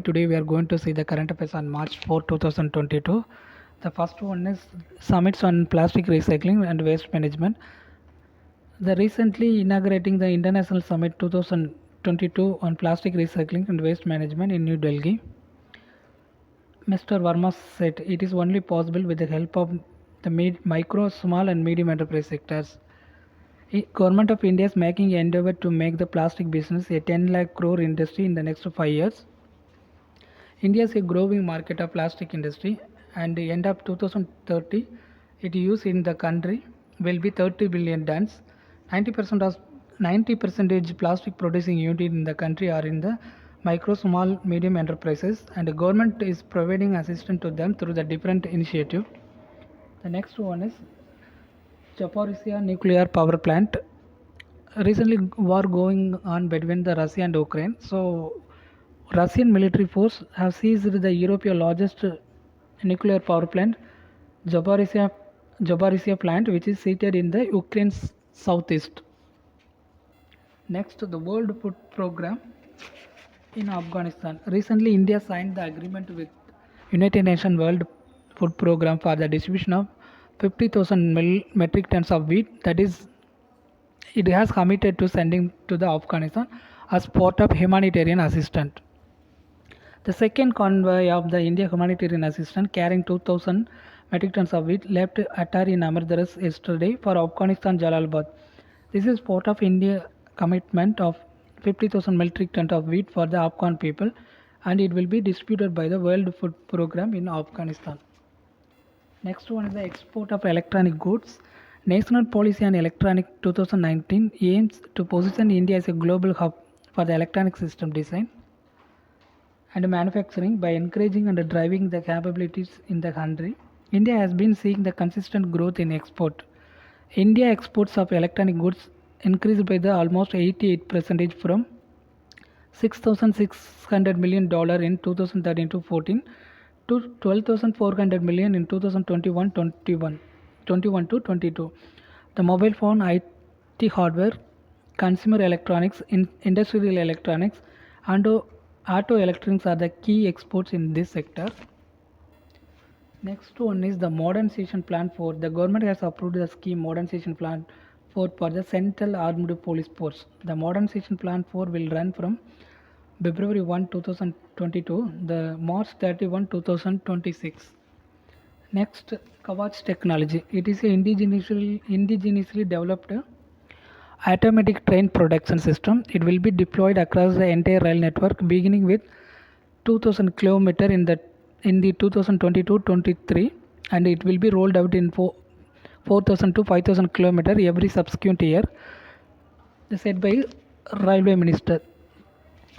today we are going to see the current affairs on March 4, 2022. The first one is summits on plastic recycling and waste management. The recently inaugurating the International Summit 2022 on plastic recycling and waste management in New Delhi. Mr. Verma said it is only possible with the help of the micro, small and medium enterprise sectors. Government of India is making an endeavor to make the plastic business a 10 lakh crore industry in the next 5 years. India is a growing market of plastic industry and the end of 2030 it use in the country will be 30 billion tons. 90% of 90 percentage plastic producing unit in the country are in the micro, small, medium enterprises and the government is providing assistance to them through the different initiative. The next one is Zaporizhzhia nuclear power plant. Recently, war going on between the Russia and Ukraine. So, Russian military force have seized the European largest nuclear power plant, Zaporizhzhia, Zaporizhzhia plant, which is seated in the Ukraine's southeast. Next, the World Food Program in Afghanistan. Recently, India signed the agreement with United Nations World Food Program for the distribution of 50,000 metric tons of wheat. That is, it has committed to sending to the Afghanistan as part of humanitarian assistance. The second convoy of the India humanitarian assistance carrying 2,000 metric tons of wheat left Attar in Amritsar yesterday for Afghanistan Jalalabad. This is part of India commitment of 50,000 metric tons of wheat for the Afghan people and it will be distributed by the World Food Program in Afghanistan. Next one is the export of electronic goods. National Policy on Electronic 2019 aims to position India as a global hub for the electronic system design and manufacturing by encouraging and driving the capabilities in the country. India has been seeing the consistent growth in export. India exports of electronic goods increased by the almost 88% from $6,600 million in 2013 to 14 to 12,400 million in 2021 21 to 22. The mobile phone, IT hardware, consumer electronics, industrial electronics, and auto electronics are the key exports in this sector. Next one is the modernization plan for the government has approved the scheme modernization plan for the Central Armed Police Force. The modernization plan 4 will run from February 1, 2022, the March 31, 2026. Next, Kavach technology. It is an indigenously developed automatic train production system. It will be deployed across the entire rail network, beginning with 2,000 km in the 2022-23, and it will be rolled out in 4,000 to 5,000 km every subsequent year. Said by Railway Minister.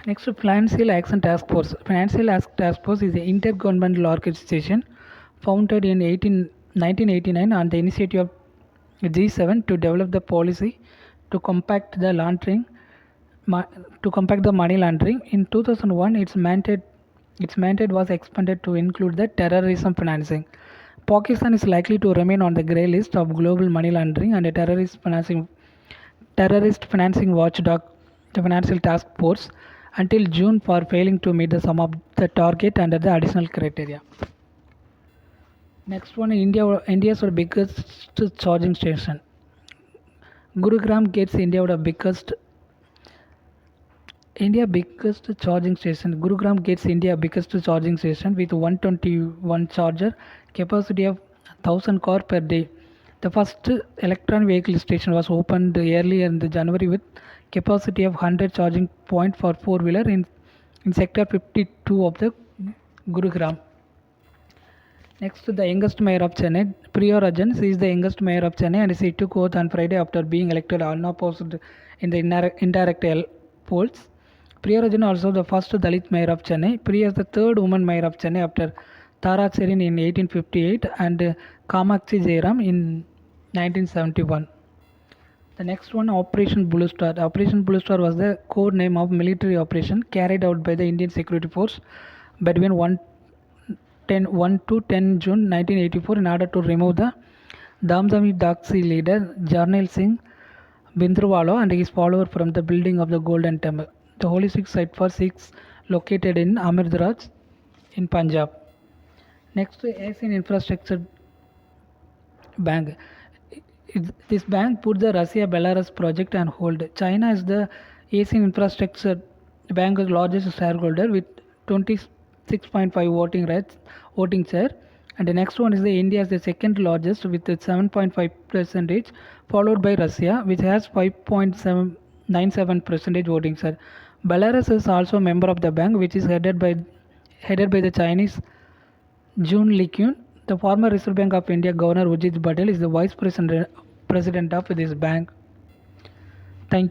Next, Financial Action Task Force. Financial Action Task Force is an intergovernmental organization founded in 1989 on the initiative of G7 to develop the policy to combat the money laundering. In 2001, its mandate was expanded to include the terrorism financing. Pakistan is likely to remain on the grey list of global money laundering and a terrorist financing watchdog, the Financial Task Force, until June for failing to meet the sum of the target under the additional criteria. Next one, India's biggest charging station. Gurugram gets biggest charging station. Gurugram gets India biggest charging station with 121 charger capacity of 1,000 car per day. The first electronic vehicle station was opened earlier in January with capacity of 100 charging point for four-wheeler in sector 52 of the Gurugram. Next, the youngest mayor of Chennai, Priya Rajan, is the youngest mayor of Chennai and she took oath on Friday after being elected unopposed in the indirect polls. Priya Rajan also the first Dalit mayor of Chennai. Priya is the third woman mayor of Chennai after Tara Cherin in 1858 and Kamakshi Jairam in 1971. The next one, Operation Blue Star. Operation Blue Star was the code name of military operation carried out by the Indian Security Force between 1 to 10 June 1984 in order to remove the Damdami Daksi leader Jarnail Singh Bhindranwale and his follower from the building of the Golden Temple, the holy Sikh site for Sikhs located in Amirzraj in Punjab. Next, Asian Infrastructure Bank. This bank put the Russia-Belarus project on hold. China is the Asian Infrastructure Bank's largest shareholder with 26.5 voting share. And the next one is the India is the second largest with 7.5 percentage, followed by Russia, which has 5.97 percentage voting share. Belarus is also a member of the bank, which is headed by the Chinese June Likyun. The former Reserve Bank of India Governor Ujit Patel is the vice president of this bank. Thank